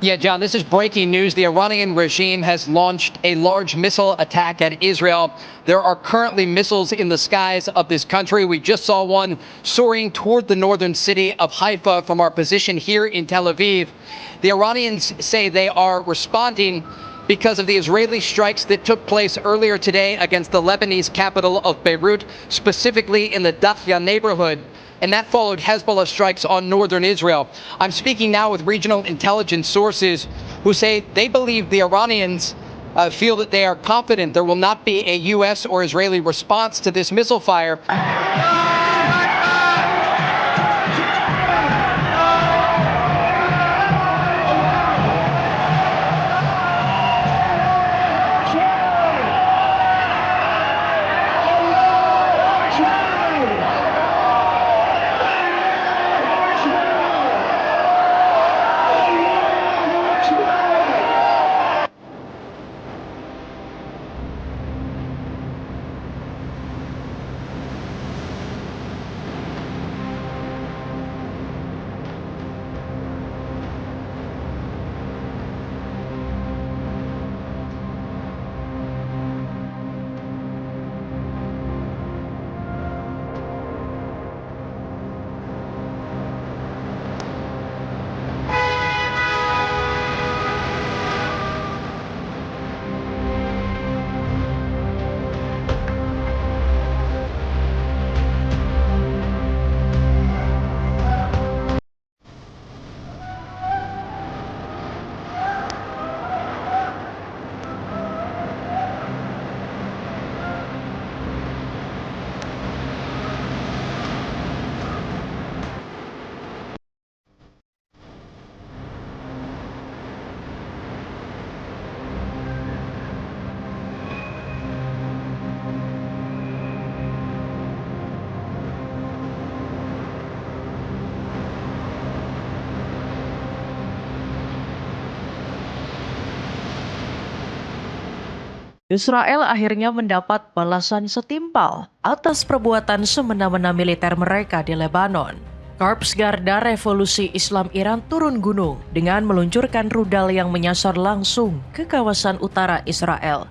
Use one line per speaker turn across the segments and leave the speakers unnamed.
Yeah, John, this is breaking news. The Iranian regime has launched a large missile attack at Israel. There are currently missiles in the skies of this country. We just saw one soaring toward the northern city of Haifa from our position here in Tel Aviv. The Iranians say they are responding because of the Israeli strikes that took place earlier today against the Lebanese capital of Beirut, specifically in the Dakhya neighborhood. And that followed Hezbollah strikes on northern Israel. I'm speaking now with regional intelligence sources who say they believe the Iranians feel that they are confident there will not be a U.S. or Israeli response to this missile fire.
Israel akhirnya mendapat balasan setimpal atas perbuatan semena-mena militer mereka di Lebanon. Korps Garda Revolusi Islam Iran turun gunung dengan meluncurkan rudal yang menyasar langsung ke kawasan utara Israel.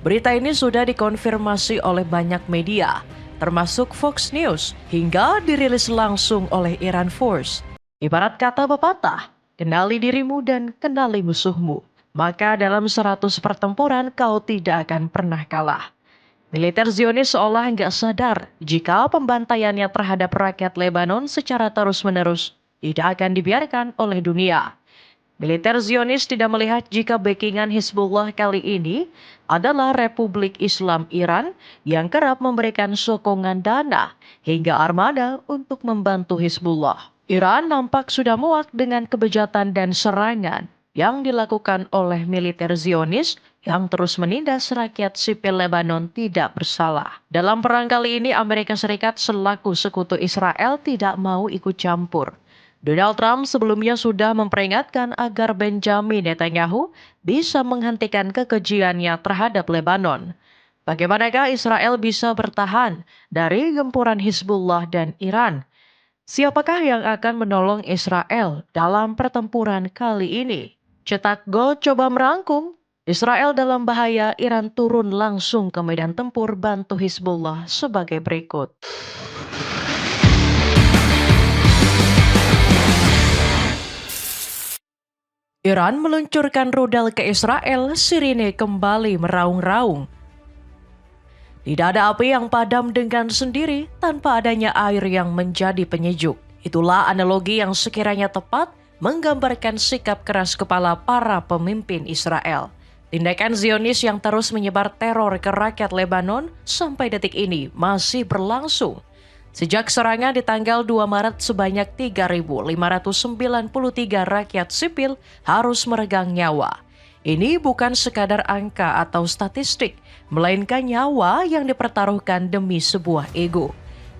Berita ini sudah dikonfirmasi oleh banyak media, termasuk Fox News, hingga dirilis langsung oleh Iran Force. Ibarat kata pepatah, kenali dirimu dan kenali musuhmu. Maka dalam 100 pertempuran kau tidak akan pernah kalah. Militer Zionis seolah nggak sadar jika pembantaiannya terhadap rakyat Lebanon secara terus-menerus tidak akan dibiarkan oleh dunia. Militer Zionis tidak melihat jika backingan Hizbullah kali ini adalah Republik Islam Iran yang kerap memberikan sokongan dana hingga armada untuk membantu Hizbullah. Iran nampak sudah muak dengan kebejatan dan serangan yang dilakukan oleh militer Zionis yang terus menindas rakyat sipil Lebanon tidak bersalah. Dalam perang kali ini, Amerika Serikat selaku sekutu Israel tidak mau ikut campur. Donald Trump sebelumnya sudah memperingatkan agar Benjamin Netanyahu bisa menghentikan kekejiannya terhadap Lebanon. Bagaimanakah Israel bisa bertahan dari gempuran Hizbullah dan Iran? Siapakah yang akan menolong Israel dalam pertempuran kali ini? Cetak Gol coba merangkum, Israel dalam bahaya, Iran turun langsung ke medan tempur bantu Hizbullah sebagai berikut. Iran meluncurkan rudal ke Israel, sirine kembali meraung-raung. Tidak ada api yang padam dengan sendiri tanpa adanya air yang menjadi penyejuk. Itulah analogi yang sekiranya tepat menggambarkan sikap keras kepala para pemimpin Israel. Tindakan Zionis yang terus menyebar teror ke rakyat Lebanon sampai detik ini masih berlangsung. Sejak serangan di tanggal 2 Maret sebanyak 3.593 rakyat sipil harus meregang nyawa. Ini bukan sekadar angka atau statistik, melainkan nyawa yang dipertaruhkan demi sebuah ego.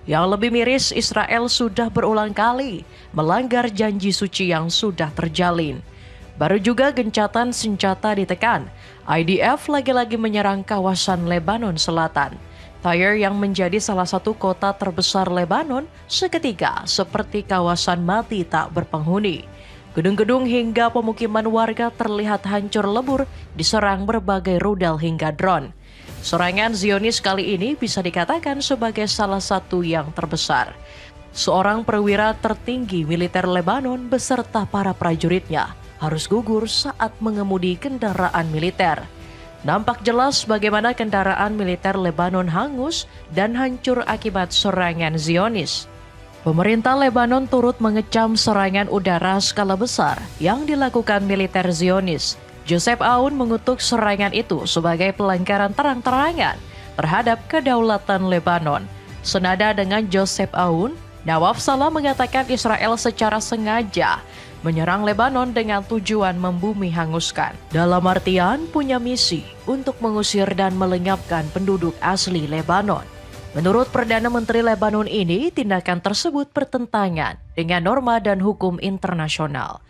Yang lebih miris, Israel sudah berulang kali melanggar janji suci yang sudah terjalin. Baru juga gencatan senjata ditekan, IDF lagi-lagi menyerang kawasan Lebanon Selatan. Tyre yang menjadi salah satu kota terbesar Lebanon seketika seperti kawasan mati tak berpenghuni. Gedung-gedung hingga pemukiman warga terlihat hancur lebur diserang berbagai rudal hingga drone. Serangan Zionis kali ini bisa dikatakan sebagai salah satu yang terbesar. Seorang perwira tertinggi militer Lebanon beserta para prajuritnya harus gugur saat mengemudi kendaraan militer. Nampak jelas bagaimana kendaraan militer Lebanon hangus dan hancur akibat serangan Zionis. Pemerintah Lebanon turut mengecam serangan udara skala besar yang dilakukan militer Zionis. Joseph Aoun mengutuk serangan itu sebagai pelanggaran terang-terangan terhadap kedaulatan Lebanon. Senada dengan Joseph Aoun, Nawaf Salam mengatakan Israel secara sengaja menyerang Lebanon dengan tujuan membumi hanguskan. Dalam artian punya misi untuk mengusir dan melenyapkan penduduk asli Lebanon. Menurut Perdana Menteri Lebanon ini, tindakan tersebut bertentangan dengan norma dan hukum internasional.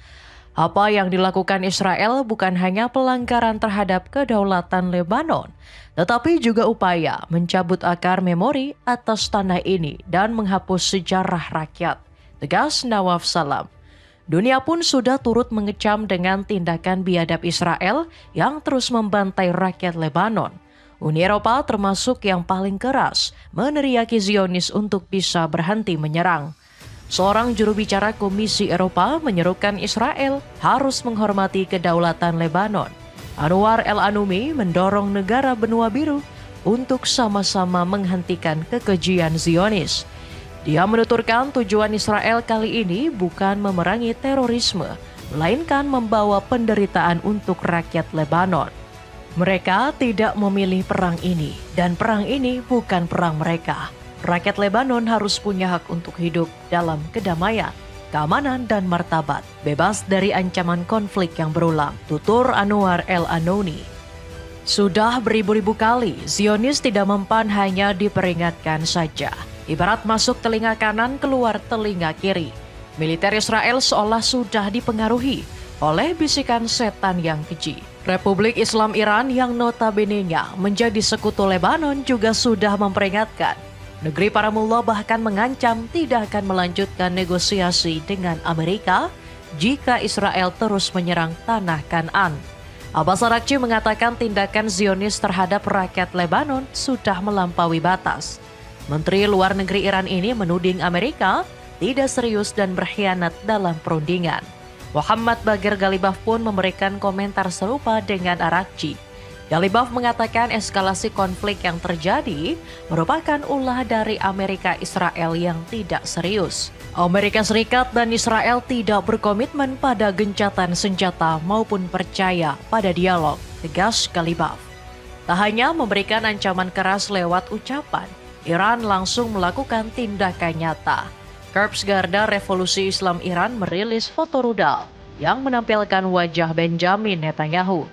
Apa yang dilakukan Israel bukan hanya pelanggaran terhadap kedaulatan Lebanon, tetapi juga upaya mencabut akar memori atas tanah ini dan menghapus sejarah rakyat, tegas Nawaf Salam. Dunia pun sudah turut mengecam dengan tindakan biadab Israel yang terus membantai rakyat Lebanon. Uni Eropa termasuk yang paling keras meneriaki Zionis untuk bisa berhenti menyerang. Seorang juru bicara Komisi Eropa menyerukan Israel harus menghormati kedaulatan Lebanon. Anwar El-Anoumi mendorong negara benua biru untuk sama-sama menghentikan kekejian Zionis. Dia menuturkan tujuan Israel kali ini bukan memerangi terorisme, melainkan membawa penderitaan untuk rakyat Lebanon. Mereka tidak memilih perang ini, dan perang ini bukan perang mereka. Rakyat Lebanon harus punya hak untuk hidup dalam kedamaian, keamanan, dan martabat, bebas dari ancaman konflik yang berulang, tutur Anwar El-Anoumi. Sudah beribu-ribu kali, Zionis tidak mempan hanya diperingatkan saja. Ibarat masuk telinga kanan, keluar telinga kiri. Militer Israel seolah sudah dipengaruhi oleh bisikan setan yang keji. Republik Islam Iran yang notabene-nya menjadi sekutu Lebanon juga sudah memperingatkan. Negeri para mullah bahkan mengancam tidak akan melanjutkan negosiasi dengan Amerika jika Israel terus menyerang tanah Kan'an. Abbas Araghchi mengatakan tindakan Zionis terhadap rakyat Lebanon sudah melampaui batas. Menteri Luar Negeri Iran ini menuding Amerika tidak serius dan berkhianat dalam perundingan. Muhammad Bagir Ghalibaf pun memberikan komentar serupa dengan Araghchi. Ghalibaf mengatakan eskalasi konflik yang terjadi merupakan ulah dari Amerika Israel yang tidak serius. Amerika Serikat dan Israel tidak berkomitmen pada gencatan senjata maupun percaya pada dialog, tegas Ghalibaf. Tak hanya memberikan ancaman keras lewat ucapan, Iran langsung melakukan tindakan nyata. Korps Garda Revolusi Islam Iran merilis foto rudal yang menampilkan wajah Benjamin Netanyahu.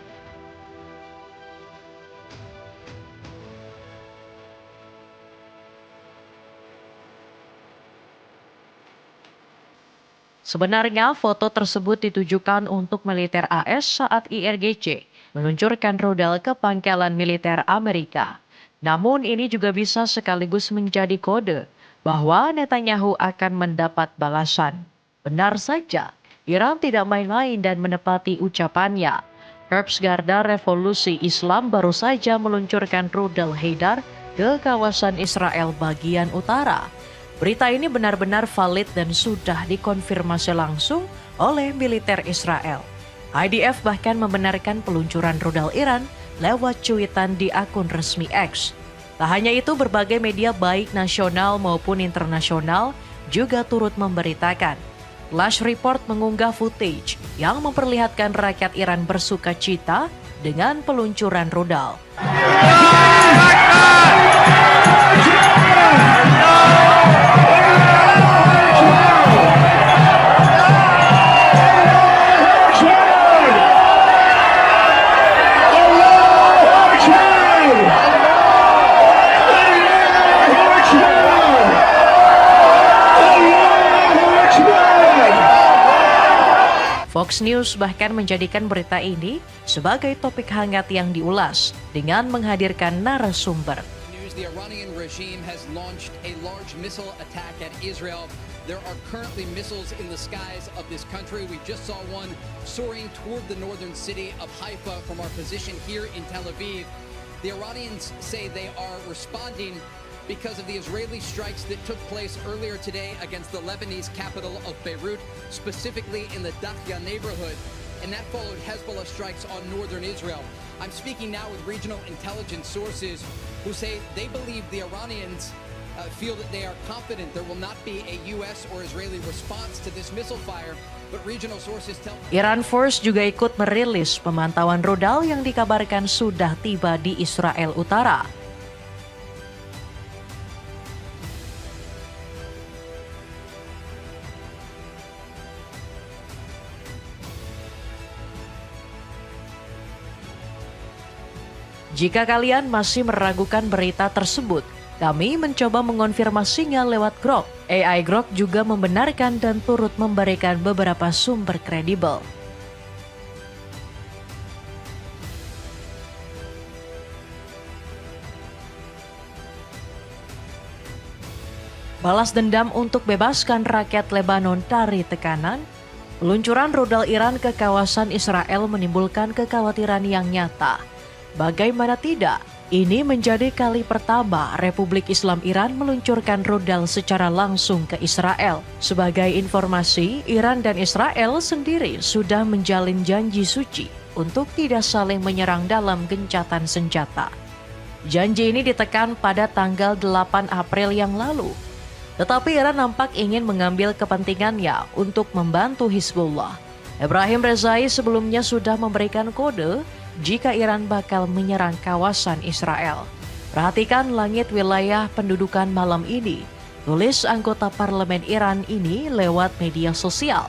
Sebenarnya foto tersebut ditujukan untuk militer AS saat IRGC meluncurkan rudal ke pangkalan militer Amerika. Namun ini juga bisa sekaligus menjadi kode bahwa Netanyahu akan mendapat balasan. Benar saja, Iran tidak main-main dan menepati ucapannya. Korps Garda Revolusi Islam baru saja meluncurkan rudal Haidar ke kawasan Israel bagian utara. Berita ini benar-benar valid dan sudah dikonfirmasi langsung oleh militer Israel. IDF bahkan membenarkan peluncuran rudal Iran lewat cuitan di akun resmi X. Tak hanya itu, berbagai media baik nasional maupun internasional juga turut memberitakan. Flash Report mengunggah footage yang memperlihatkan rakyat Iran bersuka cita dengan peluncuran rudal. Fox News bahkan menjadikan berita ini sebagai topik hangat yang diulas dengan menghadirkan narasumber.
The Iranian regime has launched a large missile attack at Israel. there are currently missiles in the skies of this country. We just saw one soaring toward the northern city of Haifa from our position here in Tel Aviv. The Iranians say they are responding because of the Israeli strikes that took place earlier today against the Lebanese capital of Beirut, specifically in the Dakhya neighborhood. And that followed Hezbollah strikes on northern Israel. I'm speaking now with regional intelligence sources who say they believe the Iranians feel that they are confident there will not be a U.S. or Israeli response to this missile fire, but regional sources tell...
Iran Force juga ikut merilis pemantauan rudal yang dikabarkan sudah tiba di Israel Utara. Jika kalian masih meragukan berita tersebut, kami mencoba mengonfirmasinya lewat Grok. AI Grok juga membenarkan dan turut memberikan beberapa sumber kredibel. Balas dendam untuk bebaskan rakyat Lebanon dari tekanan. Peluncuran rudal Iran ke kawasan Israel menimbulkan kekhawatiran yang nyata. Bagaimana tidak, ini menjadi kali pertama Republik Islam Iran meluncurkan rudal secara langsung ke Israel. Sebagai informasi, Iran dan Israel sendiri sudah menjalin janji suci untuk tidak saling menyerang dalam gencatan senjata. Janji ini ditekan pada tanggal 8 April yang lalu. Tetapi Iran nampak ingin mengambil kepentingannya untuk membantu Hizbullah. Ebrahim Rezai sebelumnya sudah memberikan kode jika Iran bakal menyerang kawasan Israel. Perhatikan langit wilayah pendudukan malam ini, tulis anggota parlemen Iran ini lewat media sosial.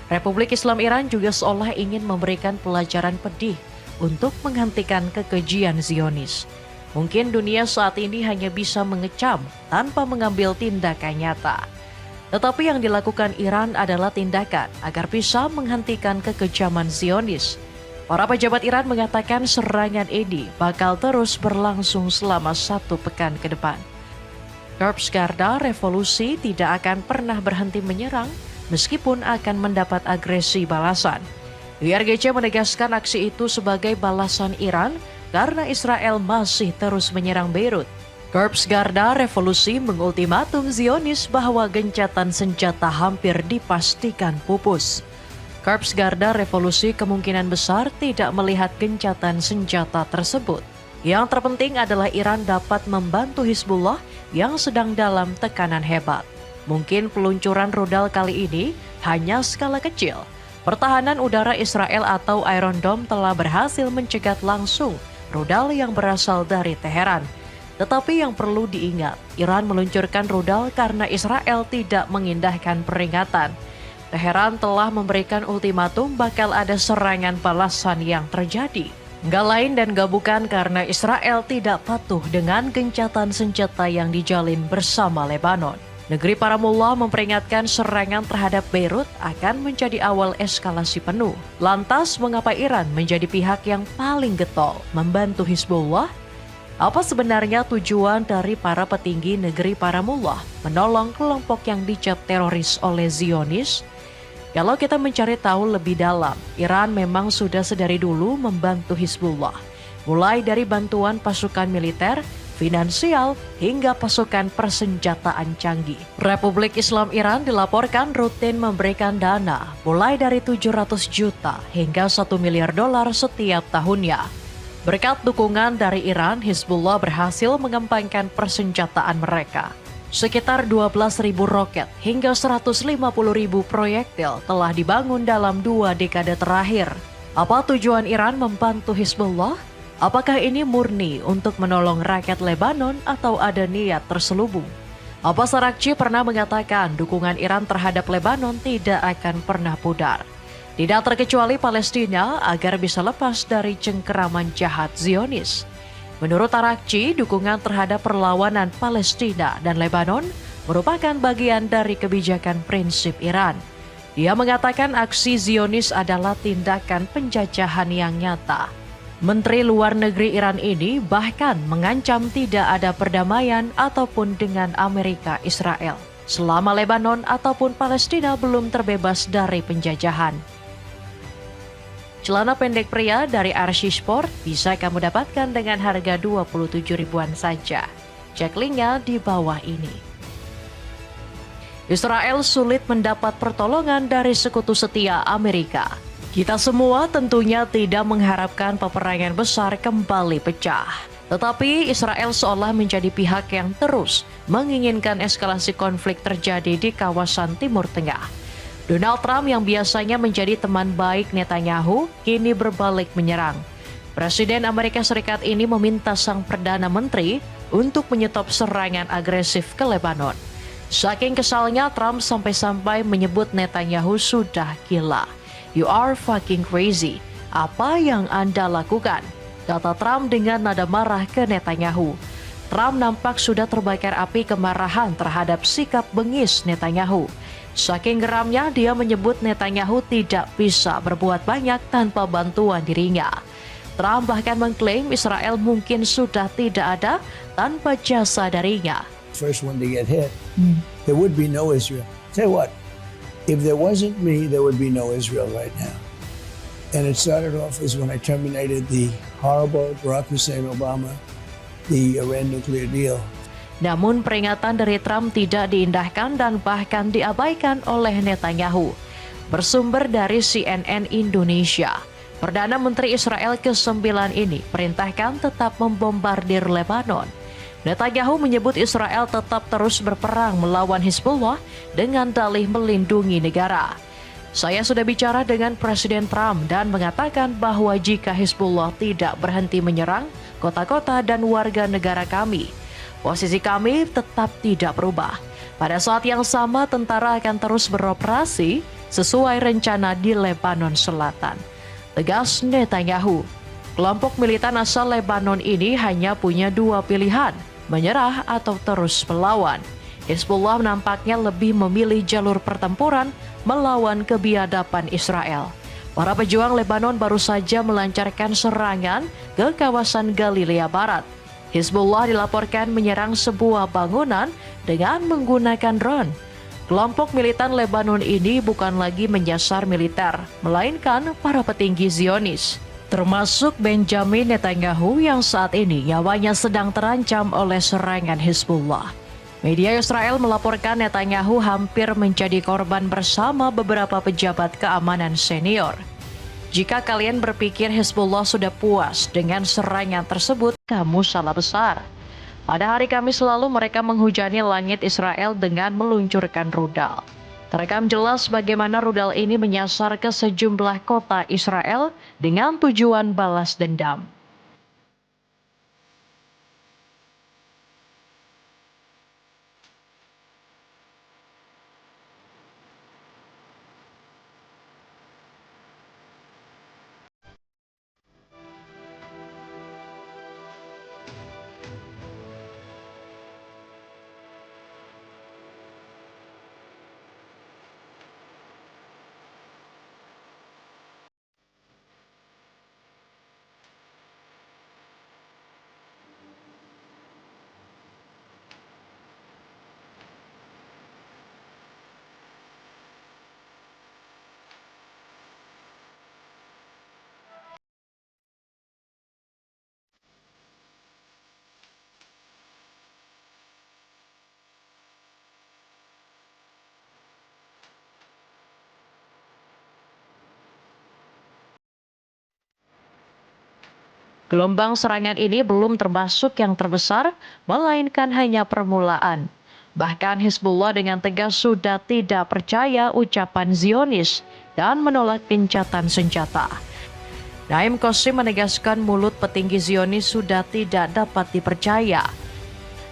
Republik Islam Iran juga seolah ingin memberikan pelajaran pedih untuk menghentikan kekejian Zionis. Mungkin dunia saat ini hanya bisa mengecam tanpa mengambil tindakan nyata. Tetapi yang dilakukan Iran adalah tindakan agar bisa menghentikan kekejaman Zionis. Para pejabat Iran mengatakan serangan ini bakal terus berlangsung selama 1 pekan ke depan. Korps Garda Revolusi tidak akan pernah berhenti menyerang meskipun akan mendapat agresi balasan. IRGC menegaskan aksi itu sebagai balasan Iran karena Israel masih terus menyerang Beirut. Korps Garda Revolusi mengultimatum Zionis bahwa gencatan senjata hampir dipastikan pupus. Korps Garda Revolusi kemungkinan besar tidak melihat gencatan senjata tersebut. Yang terpenting adalah Iran dapat membantu Hizbullah yang sedang dalam tekanan hebat. Mungkin peluncuran rudal kali ini hanya skala kecil. Pertahanan udara Israel atau Iron Dome telah berhasil mencegat langsung rudal yang berasal dari Teheran. Tetapi yang perlu diingat, Iran meluncurkan rudal karena Israel tidak mengindahkan peringatan. Teheran telah memberikan ultimatum bakal ada serangan balasan yang terjadi. Nggak lain dan nggak bukan karena Israel tidak patuh dengan gencatan senjata yang dijalin bersama Lebanon. Negeri para mullah memperingatkan serangan terhadap Beirut akan menjadi awal eskalasi penuh. Lantas mengapa Iran menjadi pihak yang paling getol membantu Hizbullah? Apa sebenarnya tujuan dari para petinggi negeri para mullah menolong kelompok yang dicap teroris oleh Zionis? Kalau kita mencari tahu lebih dalam, Iran memang sudah sedari dulu membantu Hizbullah, mulai dari bantuan pasukan militer, finansial, hingga pasukan persenjataan canggih. Republik Islam Iran dilaporkan rutin memberikan dana, mulai dari 700 juta hingga 1 miliar dolar setiap tahunnya. Berkat dukungan dari Iran, Hizbullah berhasil mengembangkan persenjataan mereka. Sekitar 12.000 roket hingga 150.000 proyektil telah dibangun dalam 2 dekade terakhir. Apa tujuan Iran membantu Hizbullah? Apakah ini murni untuk menolong rakyat Lebanon atau ada niat terselubung? Abbas Araghchi pernah mengatakan dukungan Iran terhadap Lebanon tidak akan pernah pudar. Tidak terkecuali Palestina agar bisa lepas dari cengkeraman jahat Zionis. Menurut Araghchi, dukungan terhadap perlawanan Palestina dan Lebanon merupakan bagian dari kebijakan prinsip Iran. Dia mengatakan aksi Zionis adalah tindakan penjajahan yang nyata. Menteri Luar Negeri Iran ini bahkan mengancam tidak ada perdamaian ataupun dengan Amerika Israel. selama Lebanon ataupun Palestina belum terbebas dari penjajahan. Celana pendek pria dari RC Sport bisa kamu dapatkan dengan harga 27 ribuan saja. Cek linknya di bawah ini. Israel sulit mendapat pertolongan dari sekutu setia Amerika. Kita semua tentunya tidak mengharapkan peperangan besar kembali pecah. Tetapi Israel seolah menjadi pihak yang terus menginginkan eskalasi konflik terjadi di kawasan Timur Tengah. Donald Trump yang biasanya menjadi teman baik Netanyahu kini berbalik menyerang. Presiden Amerika Serikat ini meminta sang Perdana Menteri untuk menyetop serangan agresif ke Lebanon. Saking kesalnya, Trump sampai-sampai menyebut Netanyahu sudah gila. "You are fucking crazy. Apa yang Anda lakukan?" kata Trump dengan nada marah ke Netanyahu. Trump nampak sudah terbakar api kemarahan terhadap sikap bengis Netanyahu. Saking geramnya, dia menyebut Netanyahu tidak bisa berbuat banyak tanpa bantuan dirinya. Trump bahkan mengklaim Israel mungkin sudah tidak ada tanpa jasa darinya.
First one to get hit, there would be no Israel. Tell you what, if there wasn't me, there would be no Israel right now. And it started off as when I terminated the horrible Barack Hussein Obama, the Iran nuclear deal.
Namun peringatan dari Trump tidak diindahkan dan bahkan diabaikan oleh Netanyahu. Bersumber dari CNN Indonesia, Perdana Menteri Israel ke-9 ini perintahkan tetap membombardir Lebanon. Netanyahu menyebut Israel tetap terus berperang melawan Hizbullah dengan dalih melindungi negara. "Saya sudah bicara dengan Presiden Trump dan mengatakan bahwa jika Hizbullah tidak berhenti menyerang kota-kota dan warga negara kami, posisi kami tetap tidak berubah. Pada saat yang sama, tentara akan terus beroperasi sesuai rencana di Lebanon Selatan," tegas Netanyahu. Kelompok militan asal Lebanon ini hanya punya dua pilihan, menyerah atau terus melawan. Hizbullah nampaknya lebih memilih jalur pertempuran melawan kebiadaban Israel. Para pejuang Lebanon baru saja melancarkan serangan ke kawasan Galilea Barat. Hizbullah dilaporkan menyerang sebuah bangunan dengan menggunakan drone. Kelompok militan Lebanon ini bukan lagi menyasar militer, melainkan para petinggi Zionis, termasuk Benjamin Netanyahu yang saat ini nyawanya sedang terancam oleh serangan Hizbullah. Media Israel melaporkan Netanyahu hampir menjadi korban bersama beberapa pejabat keamanan senior. "Jika kalian berpikir Hizbullah sudah puas dengan serangan tersebut, kamu salah besar. Pada hari Kamis lalu mereka menghujani langit Israel dengan meluncurkan rudal. Terekam jelas bagaimana rudal ini menyasar ke sejumlah kota Israel dengan tujuan balas dendam." Gelombang serangan ini belum termasuk yang terbesar, melainkan hanya permulaan. Bahkan Hizbullah dengan tegas sudah tidak percaya ucapan Zionis dan menolak gencatan senjata. Naim Qasim menegaskan mulut petinggi Zionis sudah tidak dapat dipercaya.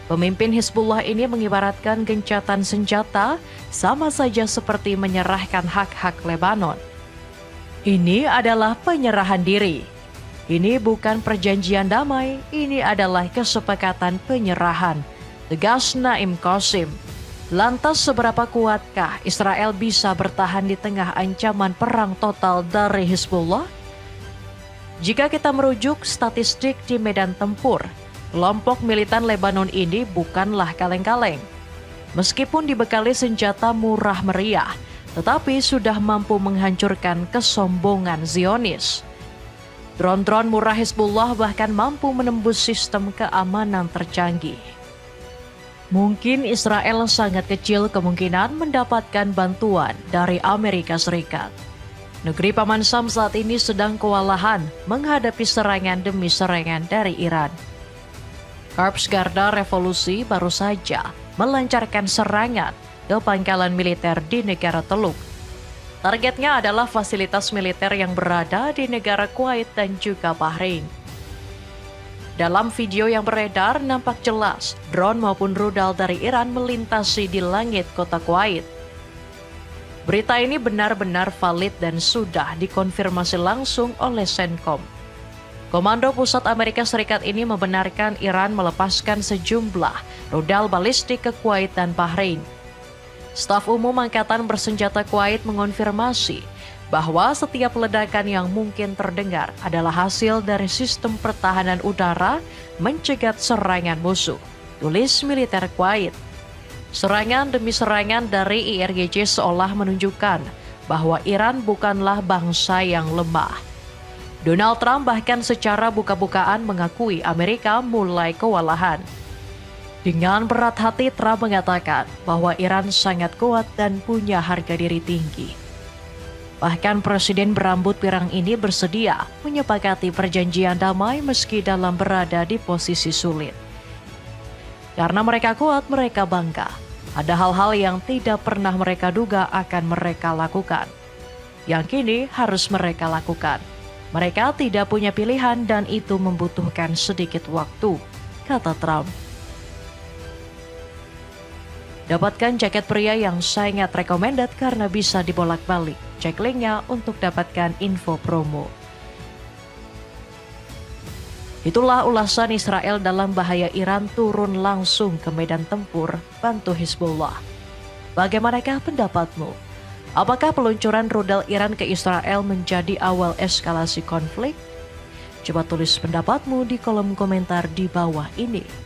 Pemimpin Hizbullah ini mengibaratkan gencatan senjata sama saja seperti menyerahkan hak-hak Lebanon. Ini adalah penyerahan diri. Ini bukan perjanjian damai, ini adalah kesepakatan penyerahan, tegas Naim Qasim. Lantas seberapa kuatkah Israel bisa bertahan di tengah ancaman perang total dari Hizbullah? Jika kita merujuk statistik di medan tempur, kelompok militan Lebanon ini bukanlah kaleng-kaleng. Meskipun dibekali senjata murah meriah, tetapi sudah mampu menghancurkan kesombongan Zionis. Drone-drone murah Hizbullah bahkan mampu menembus sistem keamanan tercanggih. Mungkin Israel sangat kecil kemungkinan mendapatkan bantuan dari Amerika Serikat. Negeri Paman Sam saat ini sedang kewalahan menghadapi serangan demi serangan dari Iran. Korps Garda Revolusi baru saja melancarkan serangan ke pangkalan militer di negara Teluk. Targetnya adalah fasilitas militer yang berada di negara Kuwait dan juga Bahrain. Dalam video yang beredar nampak jelas drone maupun rudal dari Iran melintasi di langit kota Kuwait. Berita ini benar-benar valid dan sudah dikonfirmasi langsung oleh CENTCOM. Komando Pusat Amerika Serikat ini membenarkan Iran melepaskan sejumlah rudal balistik ke Kuwait dan Bahrain. Staf Umum Angkatan Bersenjata Kuwait mengonfirmasi bahwa setiap ledakan yang mungkin terdengar adalah hasil dari sistem pertahanan udara mencegat serangan musuh, tulis militer Kuwait. Serangan demi serangan dari IRGC seolah menunjukkan bahwa Iran bukanlah bangsa yang lemah. Donald Trump bahkan secara buka-bukaan mengakui Amerika mulai kewalahan. Dengan berat hati Trump mengatakan bahwa Iran sangat kuat dan punya harga diri tinggi. Bahkan Presiden berambut pirang ini bersedia menyepakati perjanjian damai meski dalam berada di posisi sulit. Karena mereka kuat, mereka bangga. Ada hal-hal yang tidak pernah mereka duga akan mereka lakukan, yang kini harus mereka lakukan. Mereka tidak punya pilihan dan itu membutuhkan sedikit waktu, kata Trump. Dapatkan jaket pria yang sangat recommended karena bisa dibolak-balik. Cek linknya untuk dapatkan info promo. Itulah ulasan Israel dalam bahaya Iran turun langsung ke medan tempur bantu Hizbullah. Bagaimanakah pendapatmu? Apakah peluncuran rudal Iran ke Israel menjadi awal eskalasi konflik? Coba tulis pendapatmu di kolom komentar di bawah ini.